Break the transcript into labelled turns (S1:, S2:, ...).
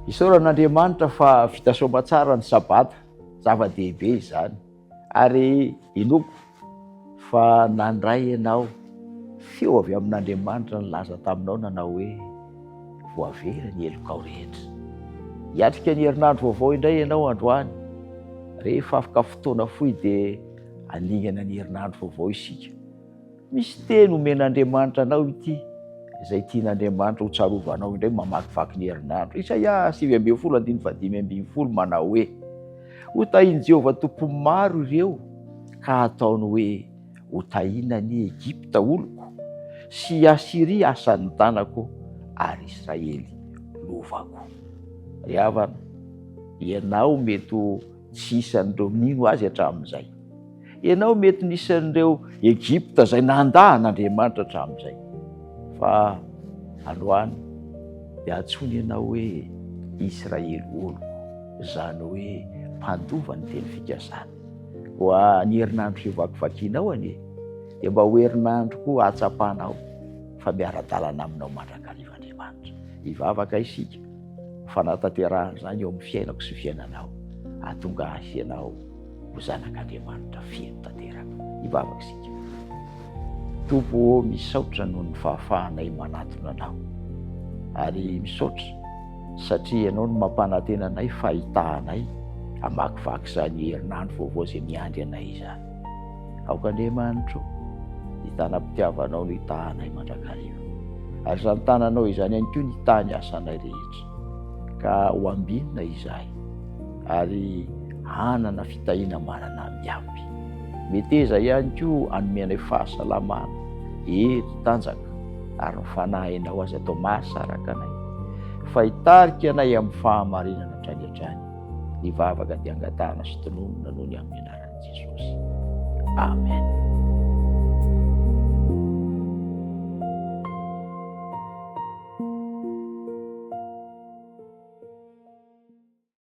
S1: Isaoran'Andriamanitra fa vita soa tsara ny sabata, zava-dehibe izany, ary inoko fa nandray ianao feo avy amin'Andriamanitra nilaza taminao nanao hoe voavera ny elokao rehetra. Hiatrika ny herinandro vaovao indray ianao androany, rehefa afaka fotoana fohy dia aningana ny herinandro vaovao isika. Misy teny omen'Andriamanitra anao ity, izay tian'Andriamanitra ho tsarovanao indray mamakivaky ny herinandro. Isaia 7:15 manao hoe ho tahiany Jehovah tompony maro ireo ka ataony hoe ho tahiana ny Egypta oloko sy Asiria asan'ny tanako ary Israely lovako. Ry havana, ianao mety tsy isan'ireo nino azy hatramin'izay. Ianao mety nisan'ireo Egypta izay nandahan'Andriamanitra hatramin'izay. Fa androany dia antsoina ianao hoe Israely oloko, izany hoe mpandova ny teny fikasana. Hoa ny herinandro fivakivakianao anie dia mba ho herinandro koa hatsapanao fa miara-dalana aminao mandrakarivan'Andriamanitra. Hivavaka isika fanatanterahana izany eo amin'ny fiainako sy fiainanao, ahatonga asianao ho zanak'Andriamanitra feno tanteraka. Hivavaka isika. Tompo, misaotra noho ny fahafahanay manatona anao, ary misaotra satria ianao no mampanantena anay fahitahanay hamakivaky izany herinandro vaovao izay miandry anay izany. Aoka Andriamanitra, ny tanam-pitiavanao no hitahanay mandrakariva, ary izany tananao izany ihany koa ny tany asanay rehetra, ka ho ambinina izahay ary hanana fitahiana manana miampy. Meteza ihany koa anomenay fahasalamana, hery, tanjaka ary ny fanahinao azy atao mahasaraka anay, fa hitarika anay amin'ny fahamarinana hatrany hatrany. Nivavaka dia angatahana sy tononona noho ny amin'ny anaran'i Jesosy. Amen.